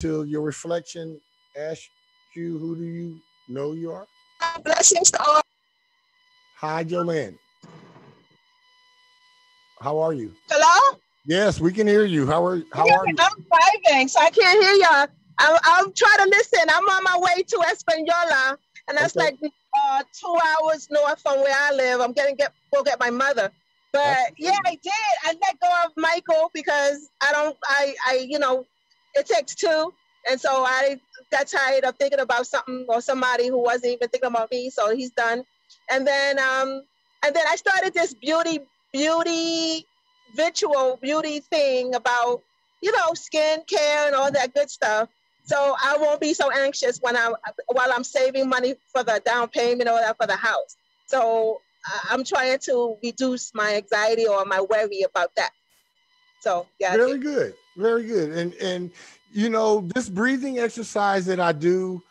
till your reflection asks you, who do you know you are? Blessings to all. Hi, Jolene. How are you? Hello? Yes, we can hear you. How are you? I'm driving, so I can't hear y'all. I'll try to listen. I'm on my way to Espanola, and that's Okay. like 2 hours north from where I live. I'm go get my mother. But yeah, Absolutely. I did. I let go of Michael because it takes two. And so I got tired of thinking about something or somebody who wasn't even thinking about me. So he's done. And then I started this beauty virtual beauty thing about skin care and all that good stuff. So I won't be so anxious while I'm saving money for the down payment or that for the house. So I'm trying to reduce my anxiety or my worry about that. So yeah, I Very did. good. Very good. And this breathing exercise that I do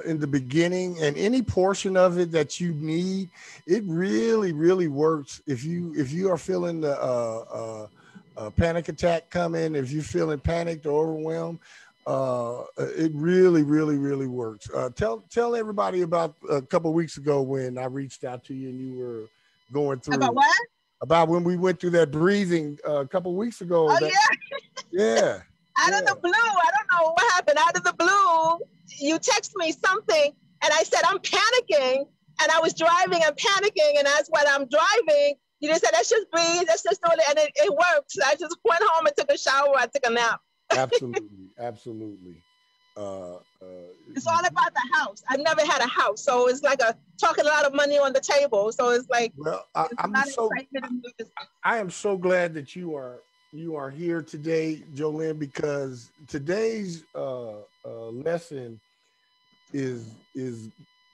in the beginning, and any portion of it that you need, it really, really works. If you are feeling the panic attack coming, if you're feeling panicked or overwhelmed, it really, really, really works. Tell everybody about a couple of weeks ago when I reached out to you and you were going About through, what? about when we went through that breathing a couple of weeks ago. Oh That yeah. yeah, Out of yeah, the blue, I don't know what happened. Out of the blue, you text me something, and I said I'm panicking, and I was driving and panicking, and as when I'm driving, you just said let's just breathe, let's just do it, and it worked. So I just went home and took a shower. I took a nap. absolutely, absolutely. Uh, uh, It's all about the house. I've never had a house, so it's like talking a lot of money on the table. So it's like well, it's a lot of excitement and nervousness. I am so glad that you are here today, Jolene, because today's lesson is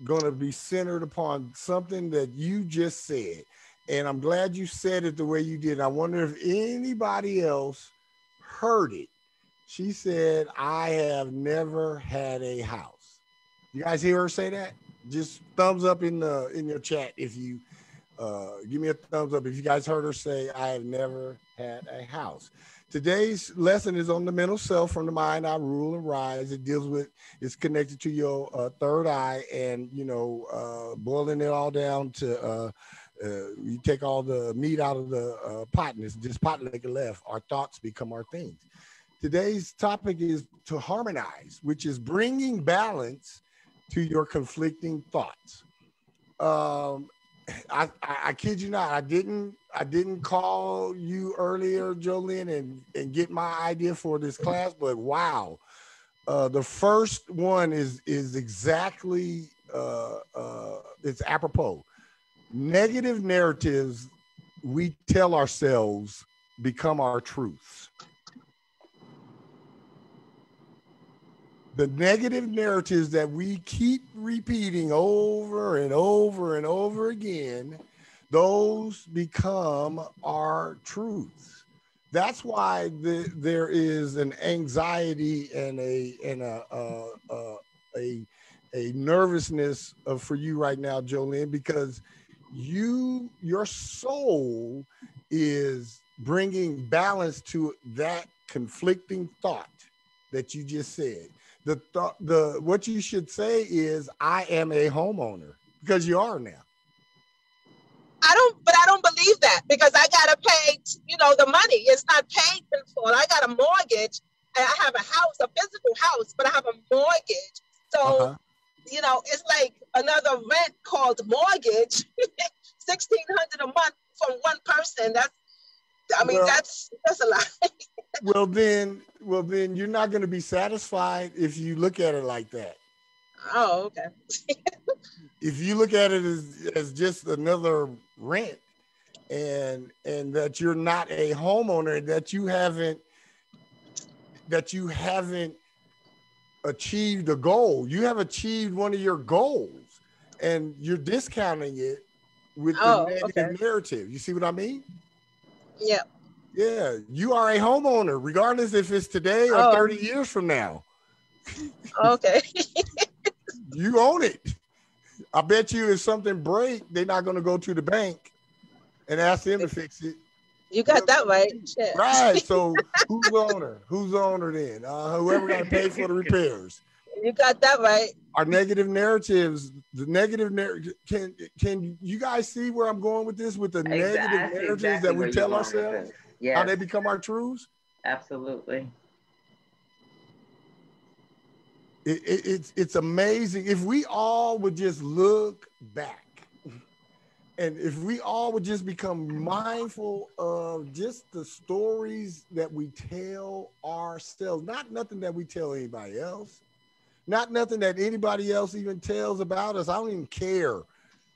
going to be centered upon something that you just said, and I'm glad you said it the way you did. I wonder if anybody else heard it. She said, "I have never had a house." You guys hear her say that? Just thumbs up in your chat if you give me a thumbs up if you guys heard her say, "I have never had a house." Today's lesson is on the mental self. From the mind, I rule and rise. It deals with, it's connected to your third eye, and boiling it all down to you take all the meat out of the pot, and it's just pot liquor left. Our thoughts become our things. Today's topic is to harmonize, which is bringing balance to your conflicting thoughts. Um, I kid you not. I didn't call you earlier, Jolene, and get my idea for this class, but wow, the first one is exactly it's apropos. Negative narratives we tell ourselves become our truths. The negative narratives that we keep repeating over and over and over again, those become our truths. That's why there is an anxiety and a a nervousness for you right now, Jolene, because your soul is bringing balance to that conflicting thought that you just said. The what you should say is, I am a homeowner, because you are now. But I don't believe that because I gotta pay, the money. It's not paid in full. I got a mortgage and I have a house, a physical house, but I have a mortgage. So, Uh-huh. it's like another rent called mortgage, 1,600 a month from one person. Well, That's a lot. well then you're not going to be satisfied if you look at it like that. Oh, okay. If you look at it as just another rent, and that you're not a homeowner, that you haven't achieved a goal. You have achieved one of your goals, and you're discounting it with the Oh, okay. negative narrative. You see what I mean? Yeah. Yeah, you are a homeowner, regardless if it's today or Oh, 30 years from now. okay. You own it. I bet you if something breaks, they're not going to go to the bank and ask them to fix it. You got that right. Shit. Right. So who's the owner? Who's the owner then? Whoever got to pay for the repairs. You got that right. Our negative narratives, the negative narrative. Can you guys see where I'm going with this? With the negative I see narratives exactly that we where you're tell going with ourselves, this. how Yes, they become our truths. absolutely. It's amazing if we all would just look back. And if we all would just become mindful of just the stories that we tell ourselves, not nothing that we tell anybody else, not nothing that anybody else even tells about us. I don't even care.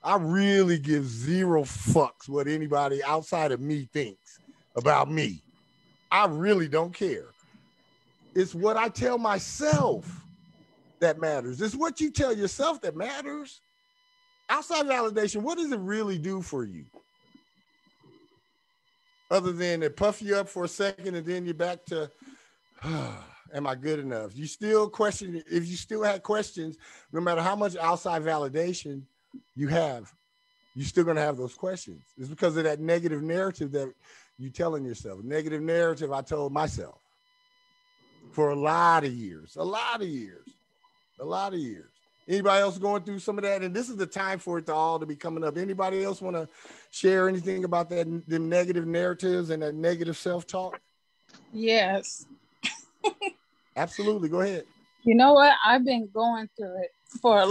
I really give zero fucks what anybody outside of me thinks about me. I really don't care. It's what I tell myself that matters. It's what you tell yourself that matters. Outside validation, what does it really do for you? Other than it puff you up for a second and then you're back to, am I good enough? You still question, if you still had questions, no matter how much outside validation you have, you're still going to have those questions. It's because of that negative narrative that you're telling yourself. Negative narrative I told myself for a lot of years. Anybody else going through some of that? And this is the time for it to all to be coming up. Anybody else want to share anything about that, them negative narratives and that negative self-talk? Yes. Absolutely. Go ahead. You know what? I've been going through it for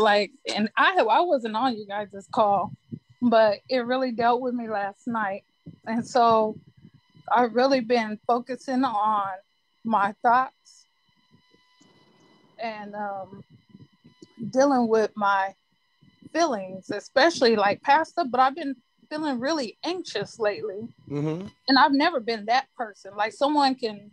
and I wasn't on you guys' call, but it really dealt with me last night. And so I've really been focusing on my thoughts and dealing with my feelings, especially like past stuff, but I've been feeling really anxious lately. Mm-hmm. And I've never been that person. Like someone can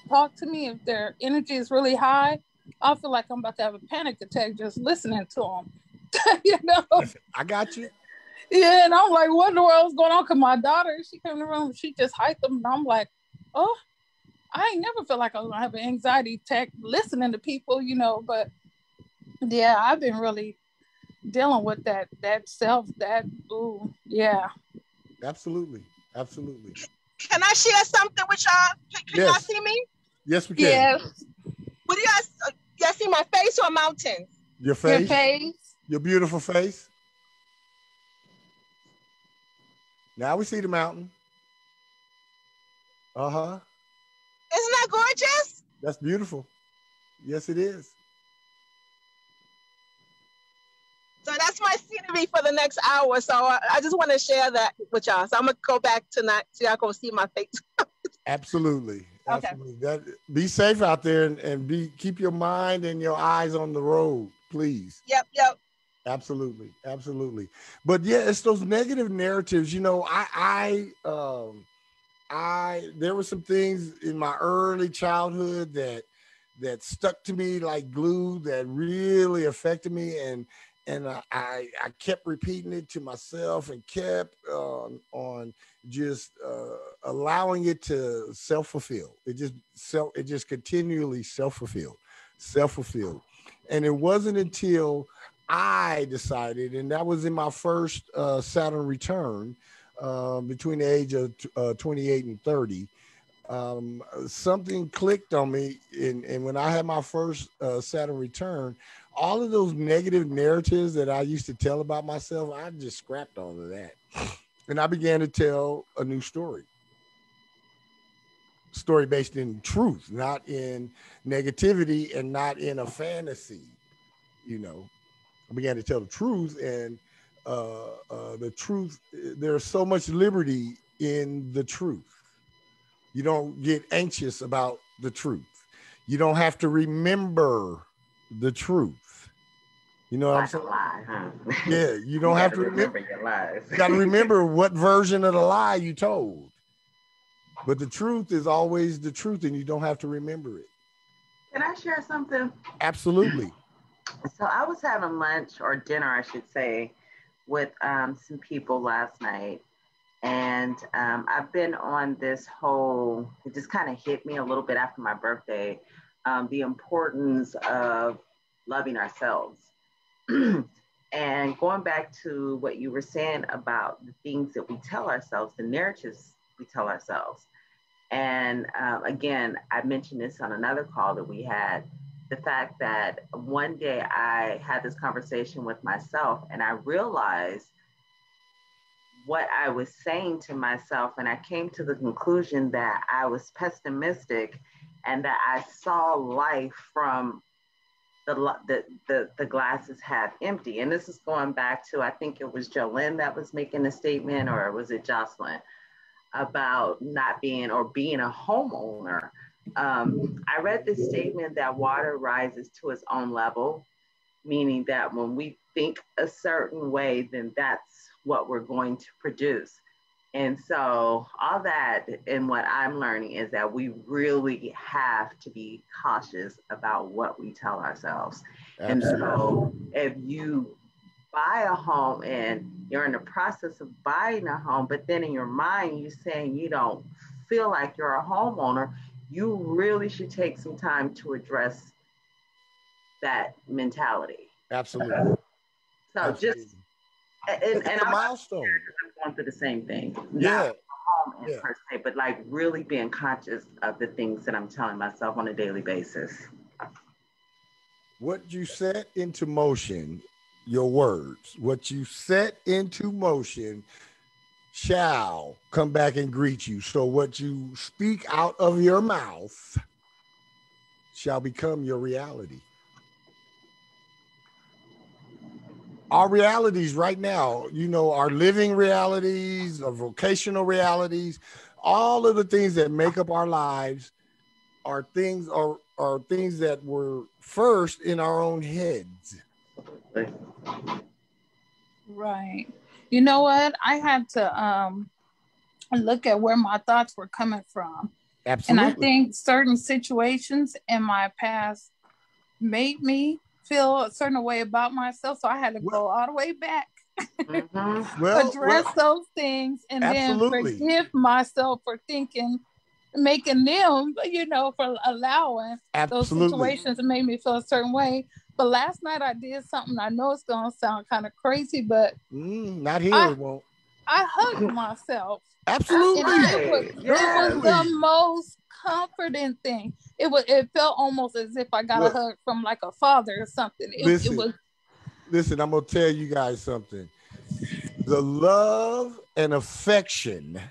talk to me if their energy is really high. I'll feel like I'm about to have a panic attack just listening to them. You know? I got you. Yeah, and I'm like, what in the world is going on? Because my daughter, she came in the room, she just hyped them, and I'm like, oh, I ain't never felt like I was gonna have an anxiety attack listening to people, you know. But yeah, I've been really dealing with that self, yeah. Absolutely. Can I share something with y'all? Can y'all see me? Yes, we can. Yes. What do y'all see my face or mountains? Your face. Your face. Your beautiful face. Now we see the mountain. Uh-huh. Isn't that gorgeous? That's beautiful. Yes, it is. So that's my scenery for the next hour. So I just want to share that with y'all. So I'm gonna go back tonight so y'all can see my face. Absolutely. Okay. Be safe out there and keep your mind and your eyes on the road, please. Yep. Absolutely. But yeah, it's those negative narratives. You know, there were some things in my early childhood that stuck to me like glue, that really affected me, and I kept repeating it to myself and kept on just allowing it to self-fulfill. It just continually self-fulfilled. And it wasn't until I decided, and that was in my first Saturn return, between the age of 28 and 30, something clicked on me. And when I had my first Saturn return, all of those negative narratives that I used to tell about myself, I just scrapped all of that. And I began to tell a new story based in truth, not in negativity and not in a fantasy. You know, I began to tell the truth, and the truth, there's so much liberty in the truth. You don't get anxious about the truth. You don't have to remember the truth. You know what I'm saying? Lie, huh? Yeah, you don't have to remember your lies. You got to remember what version of the lie you told. But the truth is always the truth, and you don't have to remember it. Can I share something? Absolutely. So I was having lunch or dinner, I should say, with some people last night. And I've been on this whole, it just kind of hit me a little bit after my birthday, the importance of loving ourselves. And going back to what you were saying about the things that we tell ourselves, the narratives we tell ourselves. And again, I mentioned this on another call that we had, the fact that one day I had this conversation with myself and I realized what I was saying to myself, and I came to the conclusion that I was pessimistic and that I saw life from the glass is half empty. And this is going back to, I think it was Jolene that was making a statement, or was it Jocelyn, about not being or being a homeowner. I read this statement that water rises to its own level, meaning that when we think a certain way, then that's what we're going to produce. And so all that, and what I'm learning is that we really have to be cautious about what we tell ourselves. Absolutely. And so if you buy a home and you're in the process of buying a home, but then in your mind you're saying you don't feel like you're a homeowner, you really should take some time to address that mentality. Absolutely. So Absolutely. Just and a milestone. I'm going through the same thing. Yeah. Not home per se, but like really being conscious of the things that I'm telling myself on a daily basis. What you set into motion, your words, what you set into motion shall come back and greet you. So what you speak out of your mouth shall become your reality. Our realities right now, you know, our living realities, our vocational realities, all of the things that make up our lives are things that were first in our own heads. Right. You know what? I had to look at where my thoughts were coming from. Absolutely. And I think certain situations in my past made me feel a certain way about myself. So I had to go all the way back, address those things, and absolutely. then forgive myself for making them, you know, for allowing those situations that made me feel a certain way. But last night I did something, I know it's going to sound kind of crazy, but not here, it won't. I hugged myself. Absolutely. It was the most comforting thing. It felt almost as if I got a hug from like a father or something. Listen, I'm going to tell you guys something. The love and affection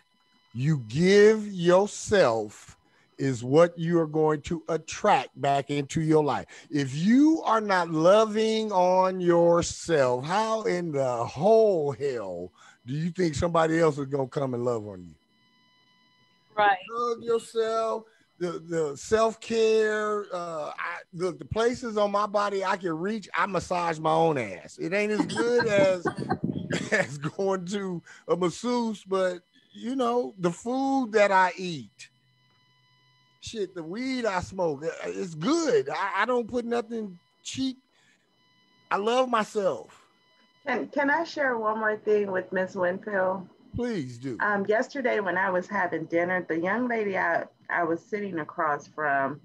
you give yourself is what you are going to attract back into your life. If you are not loving on yourself, how in the whole hell do you think somebody else is going to come and love on you? Right. Love yourself, the self-care, the places on my body I can reach, I massage my own ass. It ain't as good as going to a masseuse, but you know, the food that I eat, shit, the weed I smoke, it's good. I don't put nothing cheap. I love myself. Can I share one more thing with Miss Winfield? Please do. Yesterday when I was having dinner, the young lady I was sitting across from,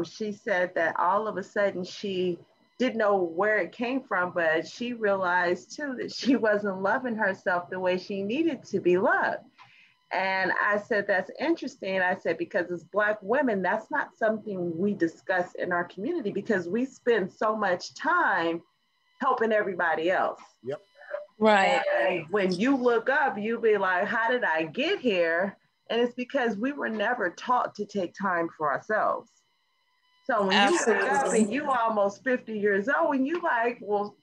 she said that all of a sudden she didn't know where it came from, but she realized too that she wasn't loving herself the way she needed to be loved. And I said, that's interesting. I said, because as Black women, that's not something we discuss in our community because we spend so much time helping everybody else. Yep. Right. And when you look up, you'll be like, how did I get here? And it's because we were never taught to take time for ourselves. So when you look up and you almost 50 years old, and you like, well,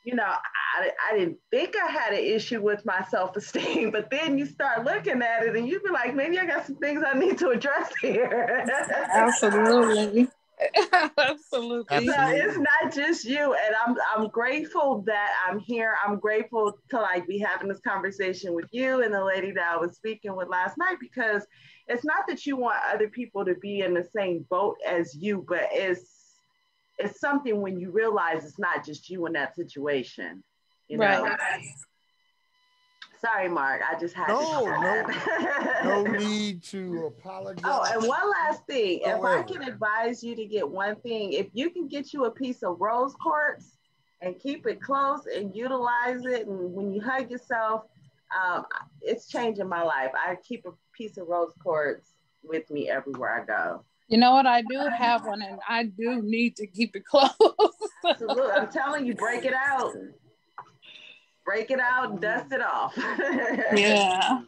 you know, I didn't think I had an issue with my self-esteem, but then you start looking at it and you be like, maybe I got some things I need to address here. Absolutely. Absolutely. So it's not just you. And I'm grateful that I'm here. I'm grateful to like be having this conversation with you and the lady that I was speaking with last night, because it's not that you want other people to be in the same boat as you, but it's something when you realize it's not just you in that situation, you know? Right. Sorry, Mark, I just had to share that. No need to apologize. Oh, and one last thing. If I can advise you to get one thing, if you can get you a piece of rose quartz and keep it close and utilize it, and when you hug yourself, It's changing my life. I keep a piece of rose quartz with me everywhere I go. You know what? I do have one, and I do need to keep it close. Absolutely. I'm telling you, break it out. Break it out, dust it off. Yeah.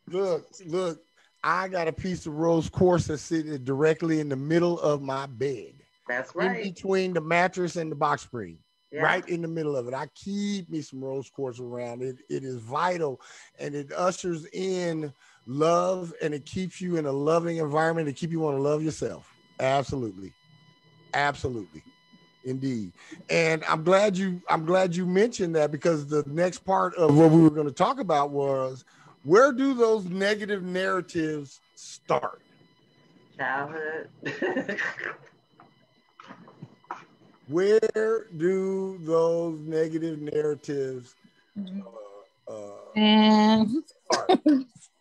Look, I got a piece of rose quartz that's sitting directly in the middle of my bed. That's In right. between the mattress and the box spring. Yeah. Right in the middle of it. I keep me some rose quartz around. It is vital, and it ushers in love, and it keeps you in a loving environment to keep you want to love yourself. Absolutely. Absolutely. Indeed. And I'm glad you mentioned that, because the next part of what we were going to talk about was, where do those negative narratives start? Childhood. Where do those negative narratives And start?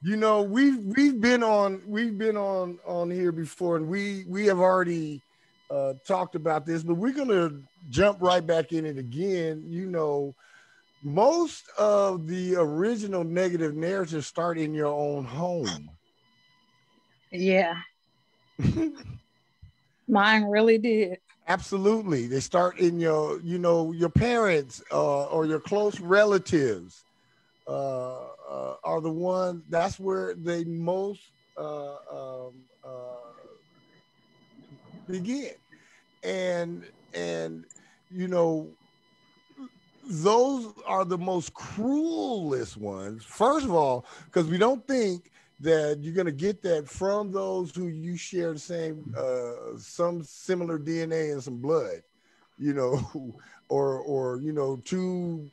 You know, we've been on here before, and we have already talked about this, but we're gonna jump right back in it again. You know, most of the original negative narratives start in your own home. yeah, mine really did. Absolutely. They start in your, you know, your parents or your close relatives are the ones. That's where they most begin. And you know, those are the most cruelest ones. First of all, because we don't think that you're going to get that from those who you share the same, some similar DNA and some blood, you know, or you know, two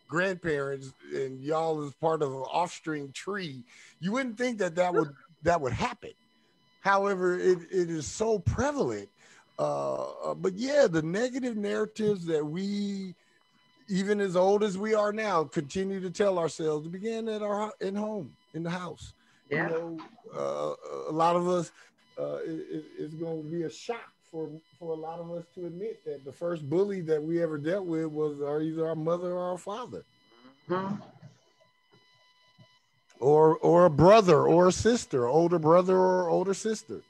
grandparents, and y'all is part of an offspring tree. You wouldn't think that that would happen. However, it is so prevalent. But yeah, the negative narratives that we, even as old as we are now, continue to tell ourselves, began at our in home, in the house. Yeah. You know, a lot of us, it's going to be a shock for a lot of us to admit that the first bully that we ever dealt with was either our mother or our father. Mm-hmm. Or a brother or a sister, older brother or older sister.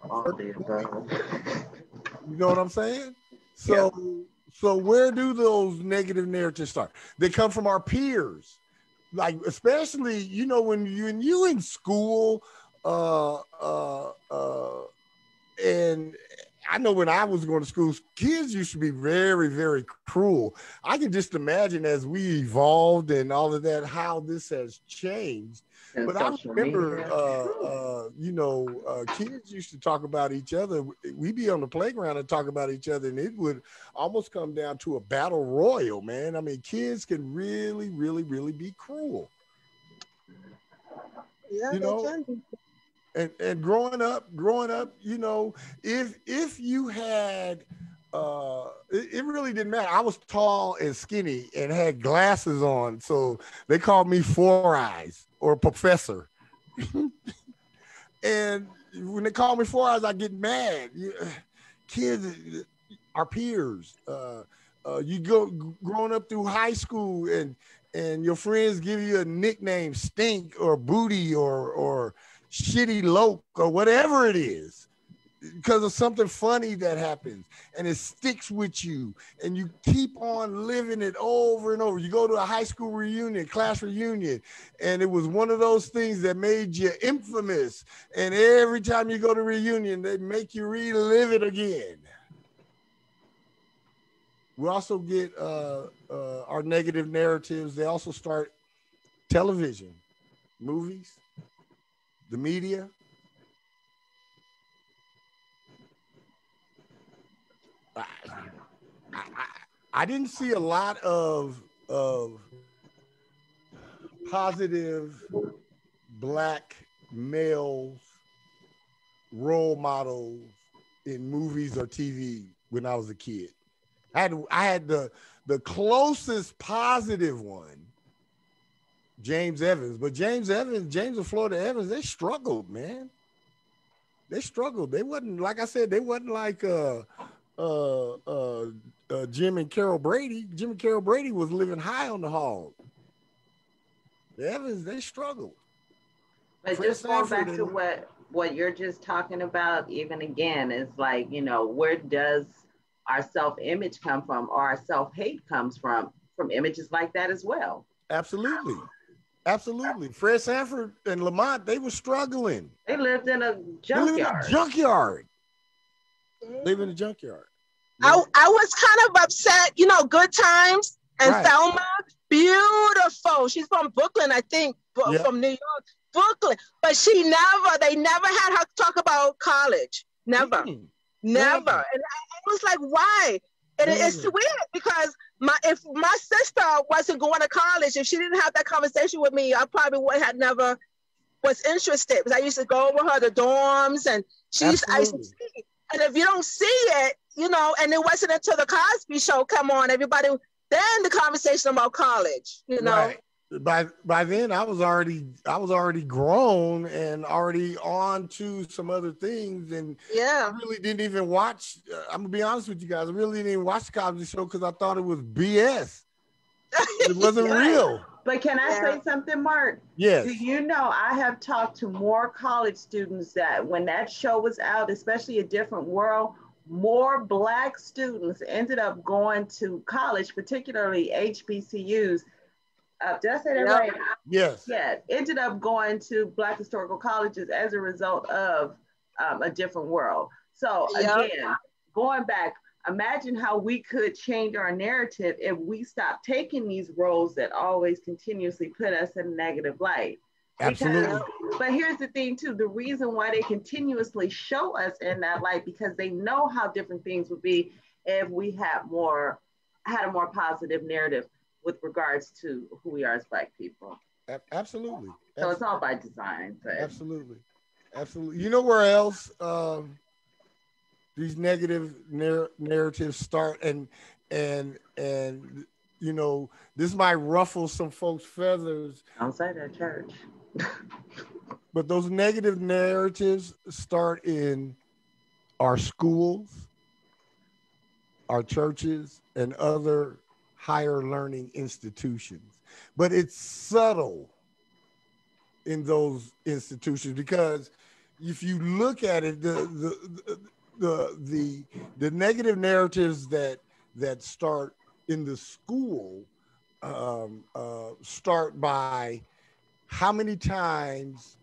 All of the above. You know what I'm saying? Yep. So where do those negative narratives start? They come from our peers. Like, especially, you know, when you in school, and I know when I was going to school, kids used to be very, very cruel. I can just imagine as we evolved and all of that, how this has changed. And But I social remember, media. you know, kids used to talk about each other. We'd be on the playground and talk about each other, and it would almost come down to a battle royal, man. I mean, kids can really, really, really be cruel. Yeah, You they know, can be. and growing up, you know, if you had it really didn't matter. I was tall and skinny and had glasses on, so they called me Four Eyes or Professor. And when they call me Four Eyes, I get mad. Kids, our peers, you go growing up through high school, and your friends give you a nickname, Stink or Booty or Shitty Loke or whatever it is, because of something funny that happens, and it sticks with you, and you keep on living it over and over. You go to a high school reunion, class reunion, and it was one of those things that made you infamous, and every time you go to reunion, they make you relive it again. We also get our negative narratives. They also start television, movies, the media. I, I, I didn't see a lot of positive black males role models in movies or TV when I was a kid. I had the closest positive one, James Evans, but James of Florida Evans, they struggled, man. They struggled. They wasn't, like I said, they wasn't like uh, uh, Jim and Carol Brady. Jim and Carol Brady was living high on the hog. Evans, they struggled. But Fred just going Sanford back to what you're just talking about, even again, is like, where does our self-image come from, or our self-hate comes from images like that as well. Absolutely. Absolutely. Fred Sanford and Lamont, they were struggling. They lived in a junkyard. Live in a junkyard. I was kind of upset, Good Times and Right. Thelma, beautiful. She's from Brooklyn, I think, from New York, Brooklyn. But they never had her talk about college. Never. Never. And I was like, why? And it's weird because if my sister wasn't going to college, if she didn't have that conversation with me, I probably would have never was interested, because I used to go over her the dorms, and I used to see. And if you don't see it, and it wasn't until the Cosby Show come on, everybody, then the conversation about college, Right. By then I was already grown and already on to some other things, and I really didn't even watch. I'm gonna be honest with you guys, I really didn't even watch the Cosby Show because I thought it was BS. It wasn't real. But can I say something, Mark? Yes. Do you know I have talked to more college students that when that show was out, especially A Different World, more Black students ended up going to college, particularly HBCUs. Did I say that right? Yes. Yeah, ended up going to Black historical colleges as a result of A Different World. So again, going back, imagine how we could change our narrative if we stopped taking these roles that always continuously put us in a negative light. Absolutely. But here's the thing too, the reason why they continuously show us in that light, because they know how different things would be if we had a more positive narrative with regards to who we are as Black people. Absolutely. So it's all by design. But. Absolutely. You know where else these negative narratives start, and this might ruffle some folks' feathers. Don't say that, church. But those negative narratives start in our schools, our churches, and other higher learning institutions. But it's subtle in those institutions, because if you look at it, the negative narratives that start in the school start by how many times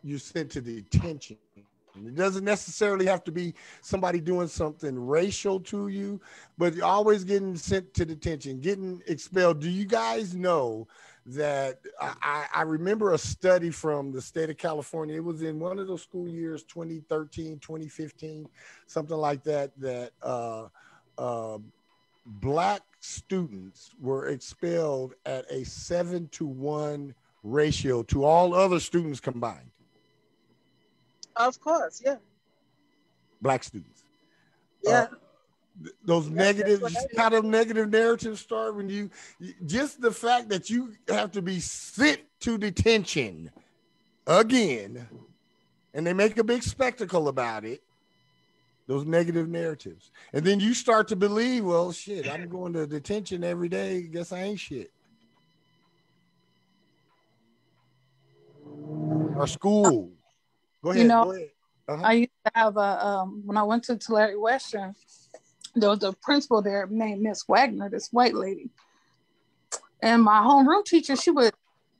you're sent to detention. It doesn't necessarily have to be somebody doing something racial to you, but you're always getting sent to detention, getting expelled. Do you guys know that I remember a study from the state of California? It was in one of those school years, 2013, 2015, something like that, Black students were expelled at a 7-to-1 ratio to all other students combined. Of course, yeah. Black students. Yeah. Those negative, kind of negative narratives start when you just the fact that you have to be sent to detention again, and they make a big spectacle about it. Those negative narratives. And then you start to believe, well, shit, I'm going to detention every day. Guess I ain't shit. Our school. Go ahead. Go ahead. I used to have when I went to Tulare Western, there was a principal there named Miss Wagner, this white lady. And my homeroom teacher,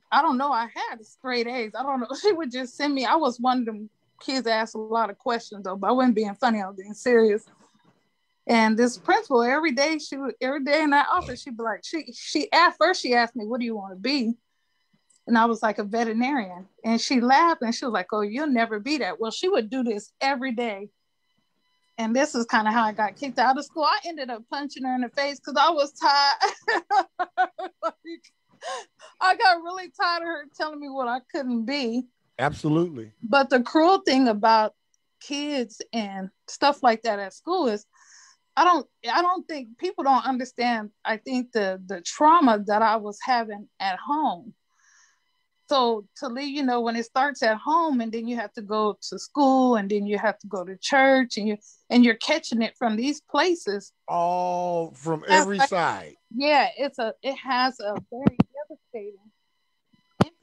I don't know, I had straight A's. I don't know. She would just send me, I was one of them kids that asked a lot of questions though, but I wasn't being funny, I was being serious. And this principal, every day in that office, she'd be like, she at first she asked me, what do you want to be? And I was like, a veterinarian. And she laughed and she was like, oh, you'll never be that. Well, she would do this every day. And this is kind of how I got kicked out of school. I ended up punching her in the face because I was tired. I got really tired of her telling me what I couldn't be. Absolutely. But the cruel thing about kids and stuff like that at school is I don't think people don't understand. I think the trauma that I was having at home. So to leave, when it starts at home and then you have to go to school and then you have to go to church and you're catching it from these places. All from every side. Yeah, it has a very devastating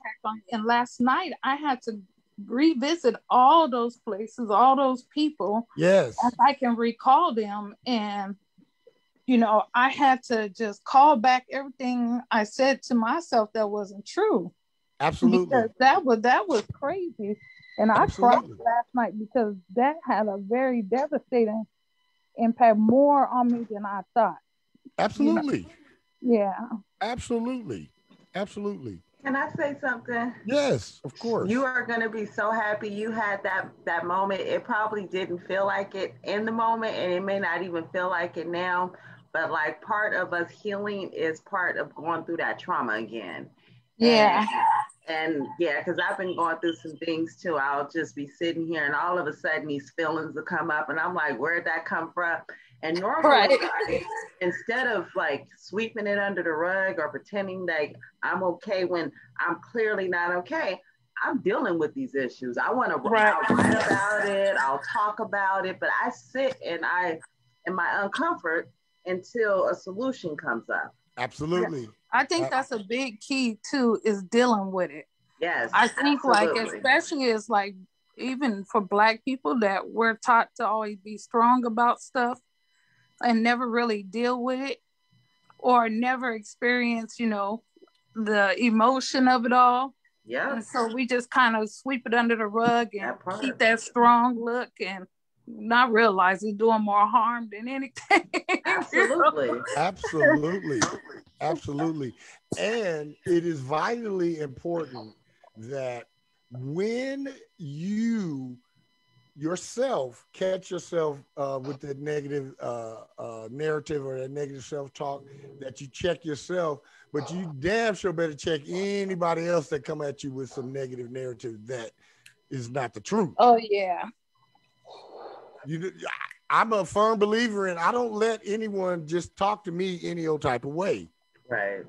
impact on you. And last night I had to revisit all those places, all those people. Yes. As I can recall them. And, you know, I had to just call back everything I said to myself that wasn't true. Absolutely. Because that was crazy. And I cried last night because that had a very devastating impact, more on me than I thought. Absolutely. You know? Yeah. Absolutely. Absolutely. Can I say something? Yes, of course. You are going to be so happy you had that moment. It probably didn't feel like it in the moment, and it may not even feel like it now. But like part of us healing is part of going through that trauma again. Yeah. And yeah, because I've been going through some things too. I'll just be sitting here and all of a sudden these feelings will come up and I'm like, where'd that come from? And normally, instead of like sweeping it under the rug or pretending like I'm okay when I'm clearly not okay, I'm dealing with these issues. I want to write about it. I'll talk about it, but I sit and in my uncomfort until a solution comes up. Absolutely. I think that's a big key too, is dealing with it. Yes. I think absolutely. like, especially as like, even for Black people that we're taught to always be strong about stuff and never really deal with it or never experience, you know, the emotion of it all. Yeah. And so we just kind of sweep it under the rug and keep that strong look and not realize it's doing more harm than anything. Absolutely. You know? Absolutely. Absolutely. And it is vitally important that when you yourself catch yourself with that negative narrative or that negative self-talk, that you check yourself, but you damn sure better check anybody else that come at you with some negative narrative that is not the truth. Oh yeah. I'm a firm believer in I don't let anyone just talk to me any old type of way. Right.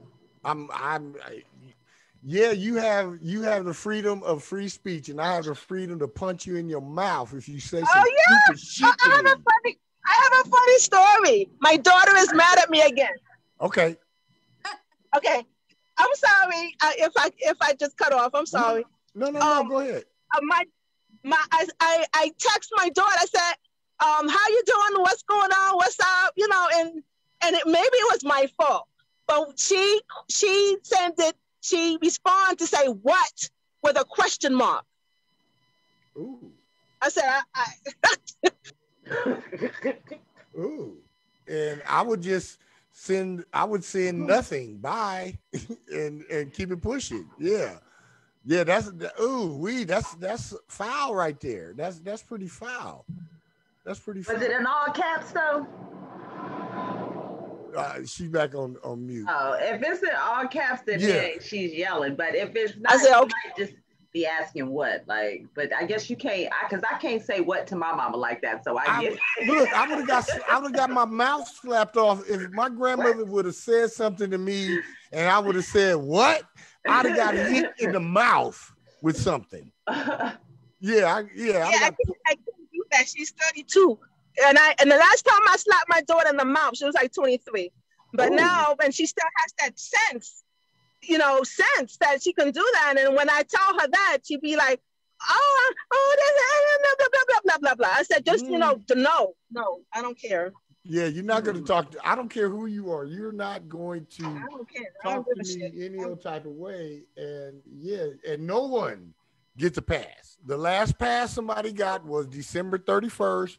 Yeah, you have the freedom of free speech, and I have the freedom to punch you in your mouth if you say some stupid shit to me. I have a funny story. My daughter is mad at me again. Okay. Okay. I'm sorry if I just cut off. I'm sorry. No, go ahead. I text my daughter. I said, how you doing? What's going on? What's up? You know, and maybe it was my fault, but she sent it. She responded to say what with a question mark. Ooh. I said, Ooh. And I would send nothing. Bye. and keep it pushing. Yeah. Yeah, that's foul right there. That's pretty foul. That's pretty foul. Was it in all caps though? She's back on mute. Oh, if it's in all caps, then yeah, she's yelling. But if it's not, I said, okay. She might just be asking what, like. But I guess you can't, because I can't say what to my mama like that. So I guess. Look, I would have got my mouth slapped off if my grandmother would have said something to me, and I would have said what? I'd have got hit in the mouth with something. I couldn't do that. She's 32. And the last time I slapped my daughter in the mouth, she was like 23. But now, and she still has that sense that she can do that. And when I tell her that, she'd be like, oh, blah, blah, blah, blah, blah, blah. I said, just, no, I don't care. Yeah, you're not going to talk to, I don't care who you are. You're not going to talk to me any old type of way. And and no one gets a pass. The last pass somebody got was December 31st,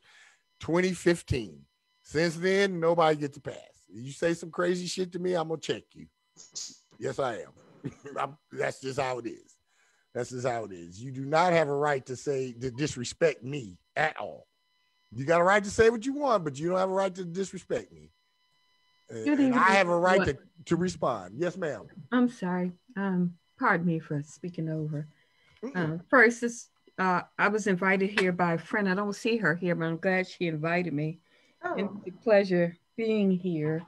2015. Since then, nobody gets a pass. You say some crazy shit to me, I'm going to check you. Yes, I am. That's just how it is. That's just how it is. You do not have a right to disrespect me at all. You got a right to say what you want, but you don't have a right to disrespect me. And I have a right to respond. Yes, ma'am. I'm sorry. Pardon me for speaking over. First, I was invited here by a friend. I don't see her here, but I'm glad she invited me. And it's a pleasure being here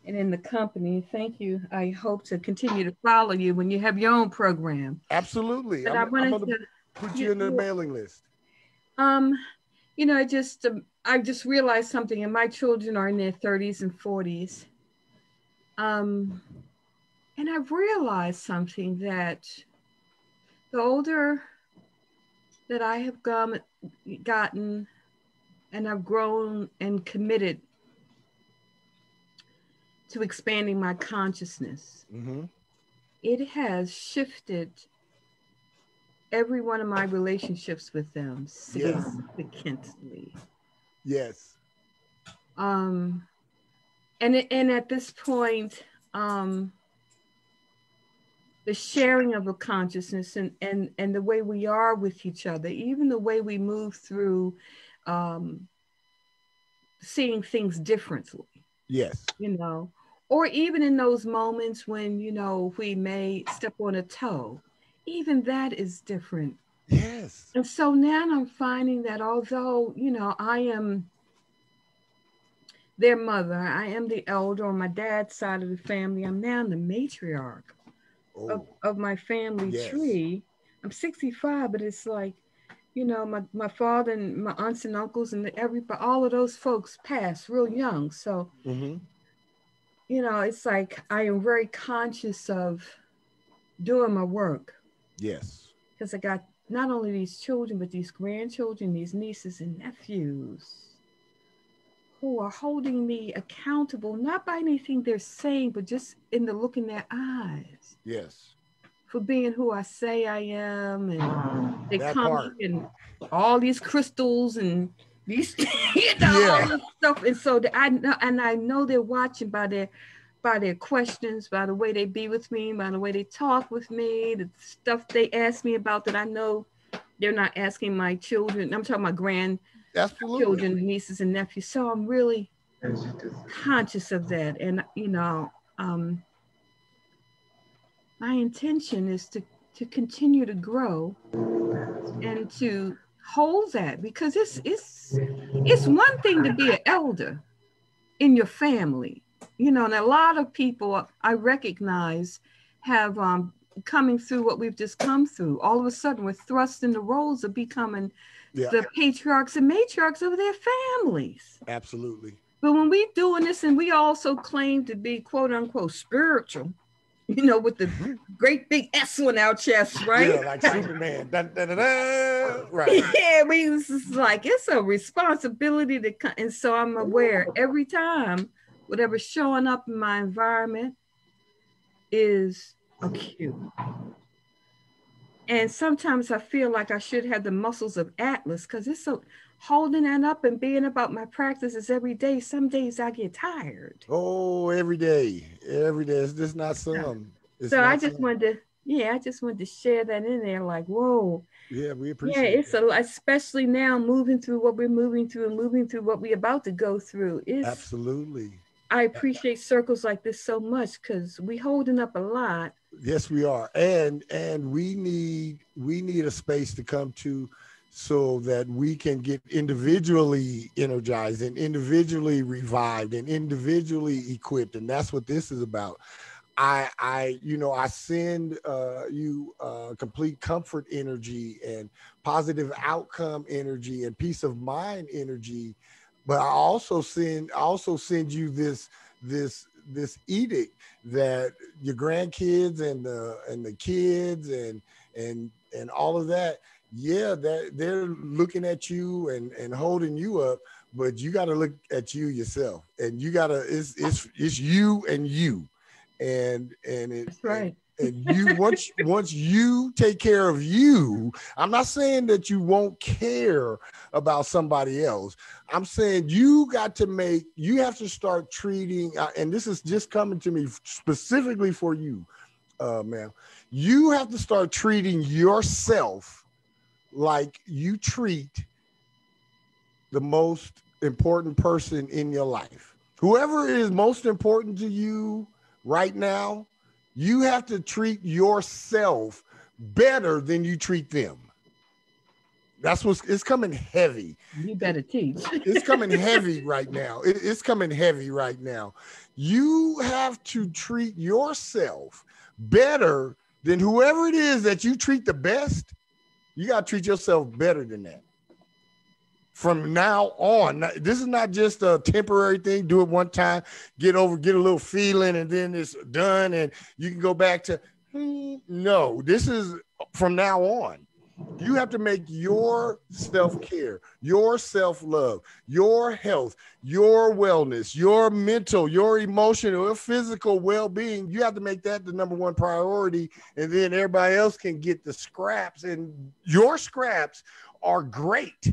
and in the company. Thank you. I hope to continue to follow you when you have your own program. Absolutely. But I'm going to put you in the mailing list. I just realized something, and my children are in their 30s and 40s. And I've realized something, that The older that I have gotten and I've grown and committed to expanding my consciousness, it has shifted every one of my relationships with them significantly. Yes. And at this point, the sharing of a consciousness and the way we are with each other, even the way we move through seeing things differently. Yes. You know, or even in those moments when, you know, we may step on a toe, even that is different. Yes. And so now I'm finding that although, you know, I am their mother, I am the elder on my dad's side of the family, I'm now the matriarch of my family tree. I'm 65, but it's like, you know, my father and my aunts and uncles and everybody, all of those folks passed real young. So, you know, it's like I am very conscious of doing my work. Yes. Because I got not only these children, but these grandchildren, these nieces and nephews who are holding me accountable, not by anything they're saying, but just in the look in their eyes. Yes. For being who I say I am. And they that come part. and all these crystals and these, you know, all this stuff. And so I know they're watching by their questions, by the way they be with me, by the way they talk with me, the stuff they ask me about that I know they're not asking my children. I'm talking about grandchildren, nieces and nephews. So I'm really conscious of that. And, you know, my intention is to continue to grow and to hold that, because it's one thing to be an elder in your family, you know, and a lot of people I recognize have coming through what we've just come through. All of a sudden, we're thrust in the roles of becoming the patriarchs and matriarchs of their families. Absolutely. But when we doing this, and we also claim to be quote unquote spiritual, you know, with the great big S on our chest, right? Yeah, like Superman. Dun, dun, dun, dun. Right. Yeah, it's like it's a responsibility to come. And so I'm aware every time whatever's showing up in my environment is acute. And sometimes I feel like I should have the muscles of Atlas, because it's so holding that up and being about my practices every day. Some days I get tired. Oh, every day. Every day. It's just not some. So I just wanted to share that in there, like, whoa. Yeah, we appreciate it. Yeah, it's especially now moving through what we're moving through and moving through what we're about to go through. Absolutely. I appreciate circles like this so much, because we holding up a lot. Yes, we are. And we need a space to come to so that we can get individually energized and individually revived and individually equipped. And that's what this is about. I send you complete comfort energy and positive outcome energy and peace of mind energy, but I also send you this edict that your grandkids and the kids and all of that, that they're looking at you and holding you up, but you got to look at you yourself, and you got to it's you and you. And that's right. And you once you take care of you, I'm not saying that you won't care about somebody else. I'm saying you have to start treating, and this is just coming to me specifically for you, ma'am. You have to start treating yourself like you treat the most important person in your life. Whoever is most important to you right now, you have to treat yourself better than you treat them. That's it's coming heavy. You better teach. It's coming heavy right now. It's coming heavy right now. You have to treat yourself better than whoever it is that you treat the best. You got to treat yourself better than that. From now on, this is not just a temporary thing. Do it one time, get a little feeling, and then it's done, and you can go back to, no, this is from now on. You have to make your self-care, your self-love, your health, your wellness, your mental, your emotional, your physical well-being. You have to make that the number one priority. And then everybody else can get the scraps. And your scraps are great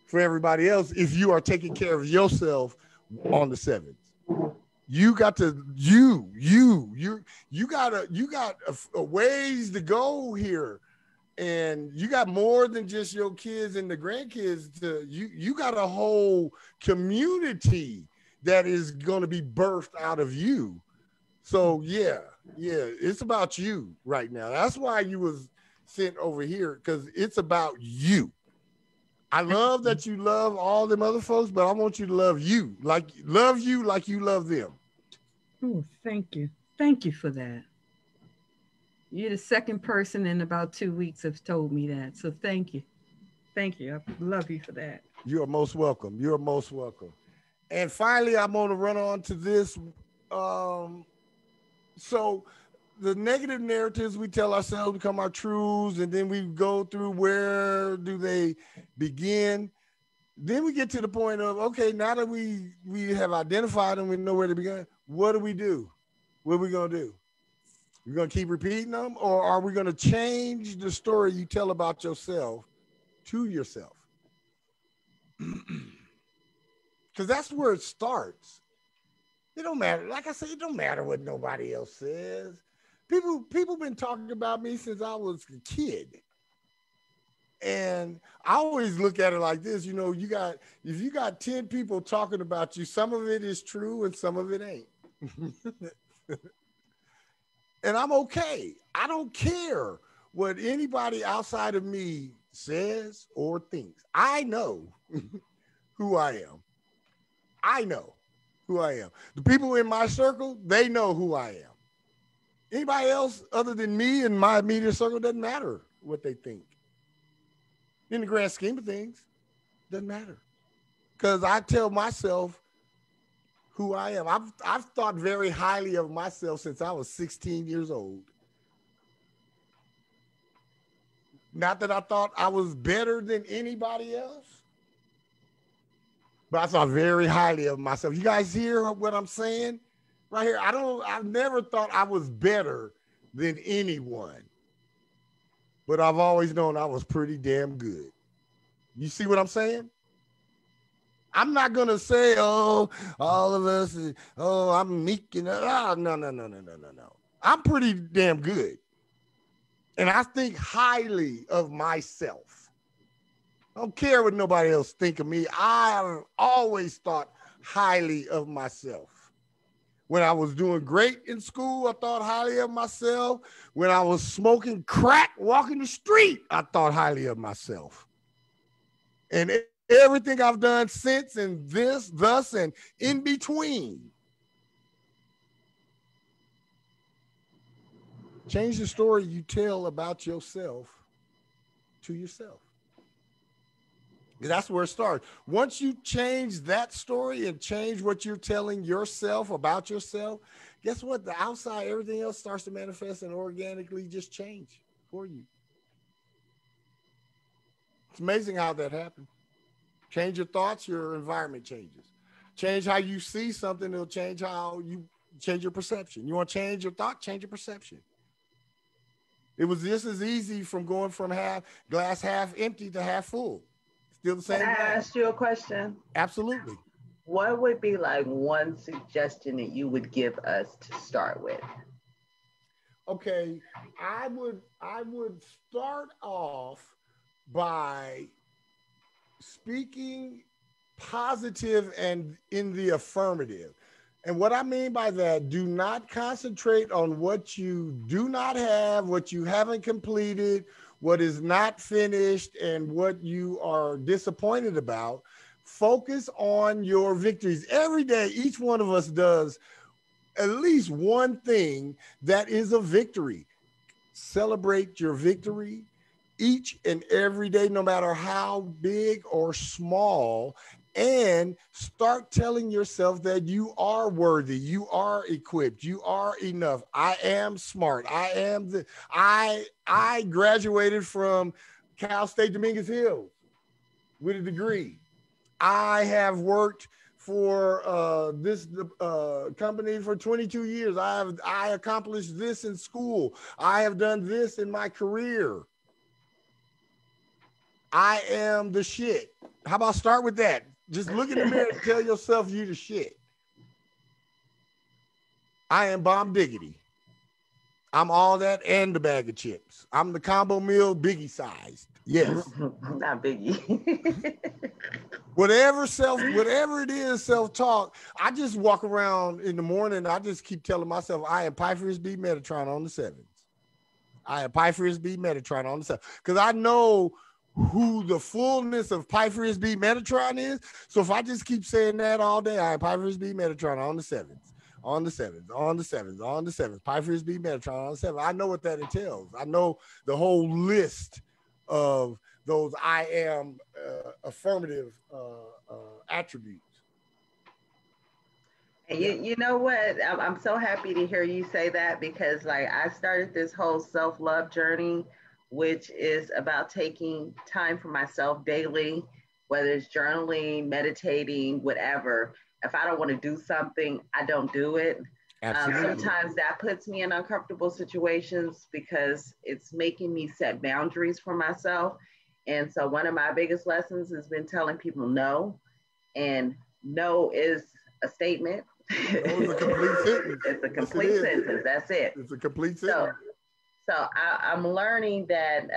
for everybody else if you are taking care of yourself on the sevens. You got to you got a ways to go here. And you got more than just your kids and the grandkids. You got a whole community that is going to be birthed out of you. So yeah, it's about you right now. That's why you was sent over here, because it's about you. I love that you love all them other folks, but I want you to love you like you love them. Oh, thank you. Thank you for that. You're the second person in about 2 weeks have told me that. So thank you. Thank you. I love you for that. You are most welcome. You're most welcome. And finally, I'm going to run on to this. So the negative narratives we tell ourselves become our truths, and then we go through where do they begin. Then we get to the point of, okay, now that we have identified them, we know where to begin. What do we do? What are we going to do? You're going to keep repeating them, or are we going to change the story you tell about yourself to yourself? Because that's where it starts. It don't matter. Like I said, it don't matter what nobody else says. People been talking about me since I was a kid. And I always look at it like this, if you got 10 people talking about you, some of it is true and some of it ain't. And I'm okay. I don't care what anybody outside of me says or thinks. I know who I am. I know who I am. The people in my circle, they know who I am. Anybody else other than me and my immediate circle, doesn't matter what they think. In the grand scheme of things, doesn't matter. Because I tell myself who I am. I've thought very highly of myself since I was 16 years old. Not that I thought I was better than anybody else, but I thought very highly of myself. You guys hear what I'm saying right here? I've never thought I was better than anyone, but I've always known I was pretty damn good. You see what I'm saying? I'm not going to say, oh, all of us, I'm meek. No. I'm pretty damn good. And I think highly of myself. I don't care what nobody else think of me. I have always thought highly of myself. When I was doing great in school, I thought highly of myself. When I was smoking crack, walking the street, I thought highly of myself. And everything I've done since, and this, thus, and in between. Change the story you tell about yourself to yourself. That's where it starts. Once you change that story and change what you're telling yourself about yourself, guess what? The outside, everything else starts to manifest and organically just change for you. It's amazing how that happens. Change your thoughts, your environment changes. Change how you see something, it'll change how you change your perception. You want to change your thought, change your perception. It was just as easy from going from glass half empty to half full. Still the same. Can I ask you a question? Absolutely. What would be like one suggestion that you would give us to start with? Okay, I would start off by speaking positive and in the affirmative. And what I mean by that, do not concentrate on what you do not have, what you haven't completed, what is not finished, and what you are disappointed about. Focus on your victories. Every day, each one of us does at least one thing that is a victory. Celebrate your victory each and every day, no matter how big or small, and start telling yourself that you are worthy, you are equipped, you are enough. I am smart. I graduated from Cal State Dominguez Hills with a degree. I have worked for this company for 22 years. I accomplished this in school. I have done this in my career. I am the shit. How about start with that? Just look in the mirror and tell yourself you the shit. I am bomb diggity. I'm all that and the bag of chips. I'm the combo meal Biggie sized. Yes. Not Biggie. Whatever it is, self-talk. I just walk around in the morning. I just keep telling myself, I am Pi Frisbee Metatron on the 7s. I am Pi Frisbee Metatron on the 7s. Because I know who the fullness of Pi Frisbee Metatron is. So if I just keep saying that all day, I am Pi Frisbee Metatron on the 7s. On the 7s, on the 7s, on the 7s. Pi Frisbee Metatron on the 7s. I know what that entails. I know the whole list of those I am affirmative attributes. And you know what? I'm so happy to hear you say that, because like I started this whole self-love journey, which is about taking time for myself daily, whether it's journaling, meditating, whatever. If I don't want to do something, I don't do it. Sometimes that puts me in uncomfortable situations because it's making me set boundaries for myself. And so one of my biggest lessons has been telling people no. And no is a statement. No, it's a complete sentence. It's a complete sentence. That's it. It's a complete sentence. So I'm learning that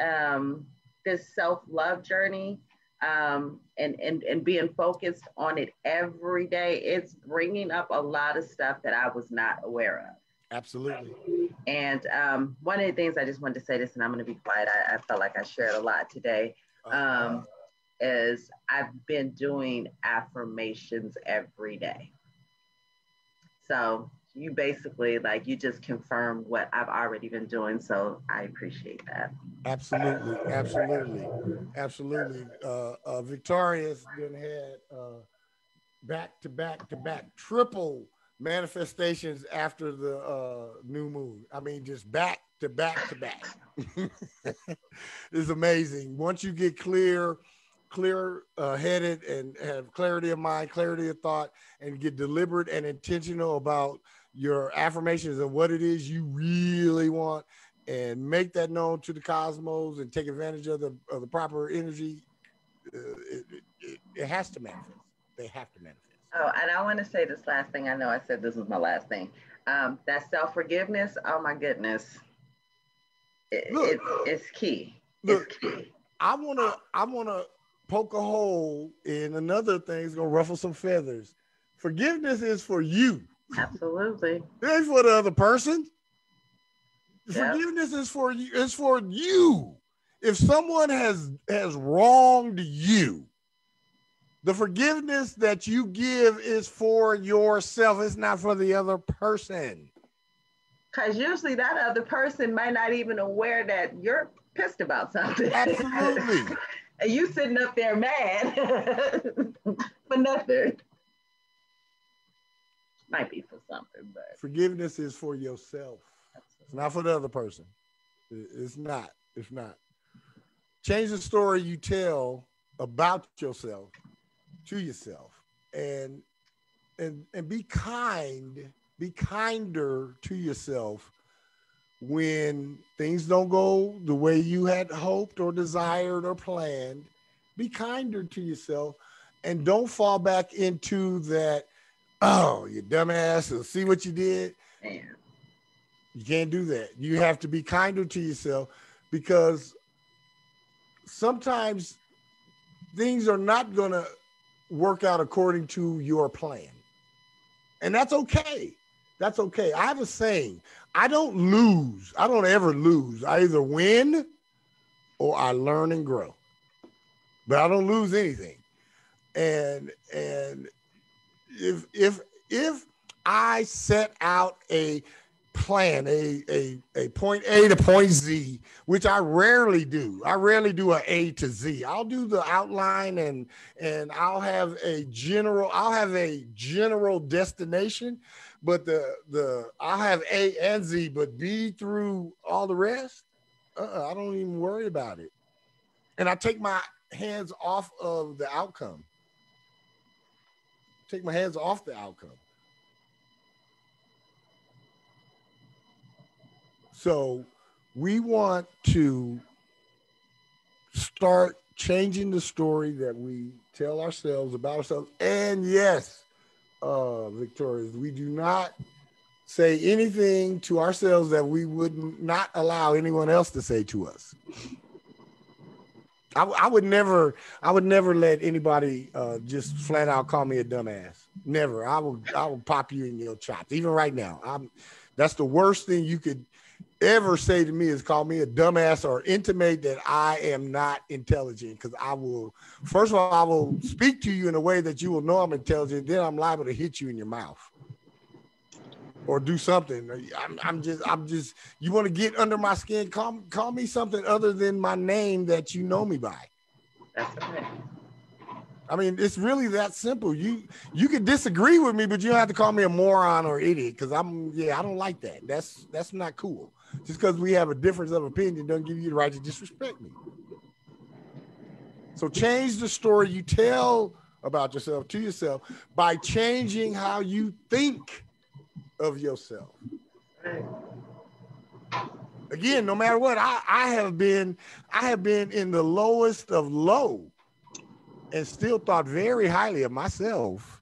this self-love journey and being focused on it every day, it's bringing up a lot of stuff that I was not aware of. Absolutely. And one of the things I just wanted to say this, and I'm going to be quiet. I felt like I shared a lot today. Is I've been doing affirmations every day. So you basically you just confirmed what I've already been doing. So I appreciate that. Absolutely. Victoria's then had back to back triple manifestations after the new moon. I mean, just back to back. It's amazing. Once you get clear headed and have clarity of mind, clarity of thought, and get deliberate and intentional about your affirmations and what it is you really want, and make that known to the cosmos and take advantage of the proper energy, it has to manifest. They have to manifest. Oh, and I want to say this last thing. I know I said this was my last thing. That self-forgiveness, oh my goodness. It's key. It's key. I wanna poke a hole in another thing that's gonna ruffle some feathers. Forgiveness is for you. Absolutely. It ain't for the other person. Yep. Forgiveness is for you. It's for you. If someone has wronged you, the forgiveness that you give is for yourself. It's not for the other person. Because usually that other person might not even aware that you're pissed about something. Absolutely. And you sitting up there mad for nothing. Might be for something, but forgiveness is for yourself. Absolutely. It's not for the other person. It's not. It's not. Change the story you tell about yourself to yourself, and be kind. Be kinder to yourself when things don't go the way you had hoped or desired or planned. Be kinder to yourself, and don't fall back into that. Oh, you dumbass! See what you did. Man. You can't do that. You have to be kinder to yourself, because sometimes things are not going to work out according to your plan. And that's okay. That's okay. I have a saying. I don't lose. I don't ever lose. I either win or I learn and grow. But I don't lose anything. And if I set out a plan, a point A to point Z, which I rarely do. I rarely do a A to Z. I'll do the outline and I'll have a general destination, but I'll have A and Z, but B through all the rest, I don't even worry about it. And I take my hands off of the outcome. Take my hands off the outcome. So we want to start changing the story that we tell ourselves about ourselves. And yes, Victoria, we do not say anything to ourselves that we would not allow anyone else to say to us. I would never let anybody just flat out call me a dumbass. Never. I will pop you in your chops. Even right now, that's the worst thing you could ever say to me is call me a dumbass or intimate that I am not intelligent, because I will, first of all, I will speak to you in a way that you will know I'm intelligent. Then I'm liable to hit you in your mouth or do something. I'm just, you want to get under my skin, call me something other than my name that you know me by. That's okay. I mean, it's really that simple. You can disagree with me, but you don't have to call me a moron or idiot, because I don't like that. That's not cool. Just because we have a difference of opinion doesn't give you the right to disrespect me. So change the story you tell about yourself to yourself by changing how you think of yourself. Again, no matter what, I have been in the lowest of low and still thought very highly of myself,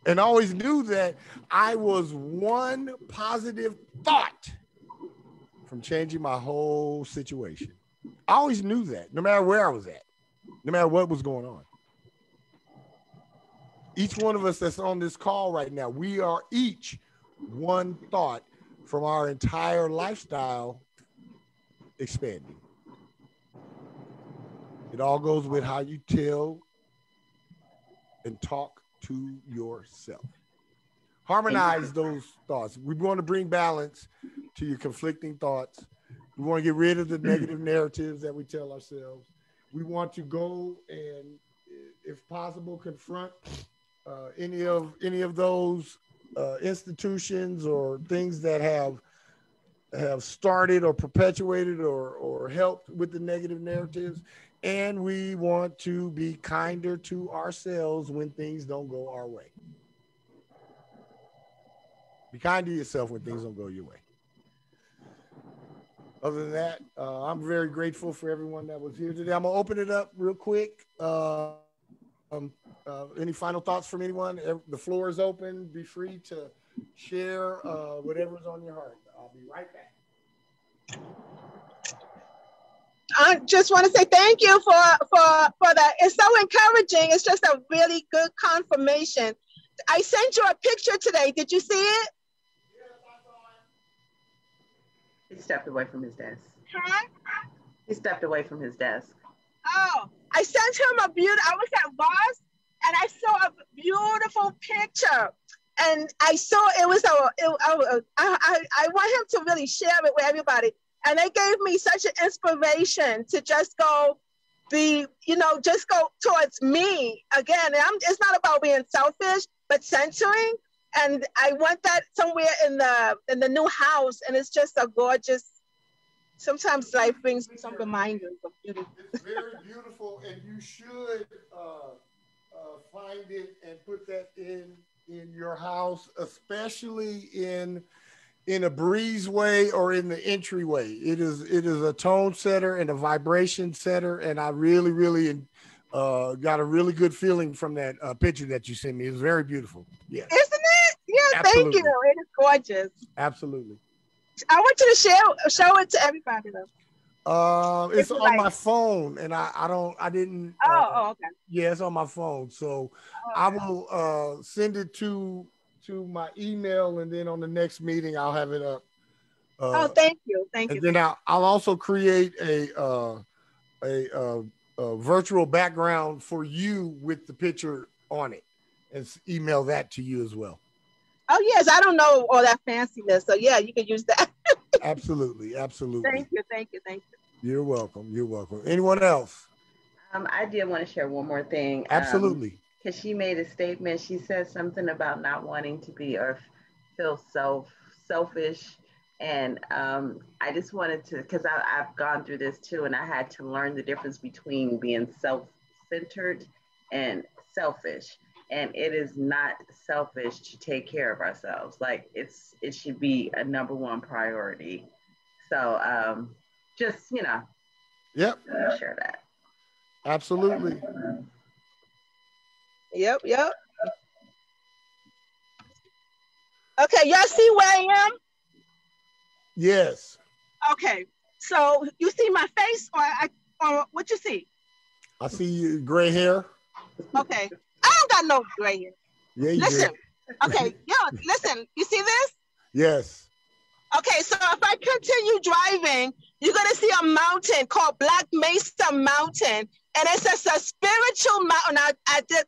and always knew that I was one positive thought from changing my whole situation. I always knew that, no matter where I was at, no matter what was going on. Each one of us that's on this call right now, we are each one thought from our entire lifestyle expanding. It all goes with how you tell and talk to yourself. Harmonize those thoughts. We want to bring balance to your conflicting thoughts. We want to get rid of the negative narratives that we tell ourselves. We want to go and, if possible, confront any of those institutions or things that have started or perpetuated or helped with the negative narratives. And we want to be kinder to ourselves when things don't go our way. Be kind to yourself when things don't go your way. Other than that, I'm very grateful for everyone that was here today. I'm gonna open it up real quick. Any final thoughts from anyone? The floor is open. Be free to share whatever's on your heart. I'll be right back. I just want to say thank you for that. It's so encouraging. It's just a really good confirmation. I sent you a picture today. Did you see it? He stepped away from his desk. Huh? He stepped away from his desk. Oh, I sent him I was at R.I.S.E and I saw a beautiful picture. And I saw I want him to really share it with everybody. And they gave me such an inspiration to just go just go towards me again. And it's not about being selfish, but centering. And I want that somewhere in the new house. And it's just a gorgeous, sometimes life brings me some reminders of beauty. It's very beautiful, and you should find it and put that in your house, especially in a breezeway or in the entryway. It is a tone setter and a vibration setter, and I really got a really good feeling from that picture that you sent me. It was very beautiful. Yeah. Isn't it? Yeah, absolutely. Thank you. It is gorgeous. Absolutely. I want you to show it to everybody though. It's on my phone, and I didn't. Okay. Yeah, it's on my phone, so I will send it to my email, and then on the next meeting I'll have it up. Thank you. And then I'll also create a virtual background for you with the picture on it, and email that to you as well. Oh yes, I don't know all that fanciness, so yeah, you can use that. Absolutely, absolutely. Thank you. You're welcome. You're welcome. Anyone else? I did want to share one more thing. Absolutely. Because she made a statement. She said something about not wanting to be or feel selfish. And I just wanted to, because I've gone through this too, and I had to learn the difference between being self-centered and selfish. And it is not selfish to take care of ourselves. Like it should be a number one priority. So just Yep. share that. Absolutely. Yep. Okay, y'all see where I am? Yes. Okay, so you see my face, or what you see? I see you, gray hair. Okay, I don't got no gray hair. Yeah, you Listen, do. okay, listen. You see this? Yes. Okay, so if I continue driving, you're gonna see a mountain called Black Mesa Mountain, and it's just a spiritual mountain.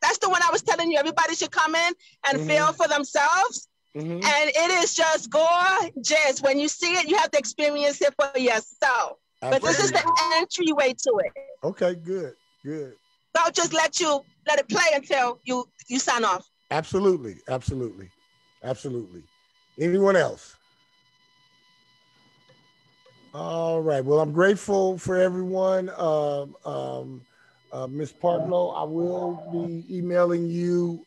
That's the one I was telling you. Everybody should come in and feel for themselves. And it is just gorgeous. When you see it, you have to experience it for yourself. Absolutely. But this is the entryway to it. Okay, good. So I'll just let it play until you sign off. Absolutely. Anyone else? All right. Well, I'm grateful for everyone. Ms. Partlow, I will be emailing you.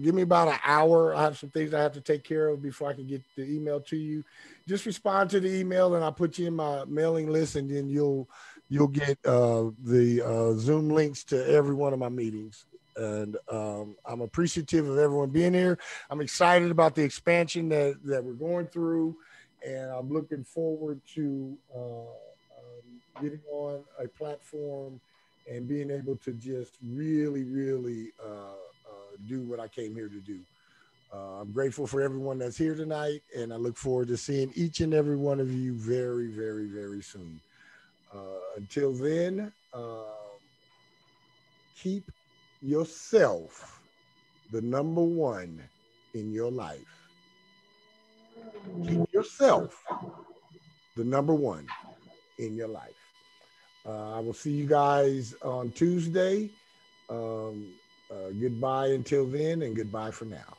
Give me about an hour. I have some things I have to take care of before I can get the email to you. Just respond to the email and I'll put you in my mailing list, and then you'll get the Zoom links to every one of my meetings. And I'm appreciative of everyone being here. I'm excited about the expansion that we're going through, and I'm looking forward to getting on a platform and being able to just really do what I came here to do. I'm grateful for everyone that's here tonight, and I look forward to seeing each and every one of you very, very, very soon. Until then, keep yourself the number one in your life. Keep yourself the number one in your life. I will see you guys on Tuesday. Goodbye until then, and goodbye for now.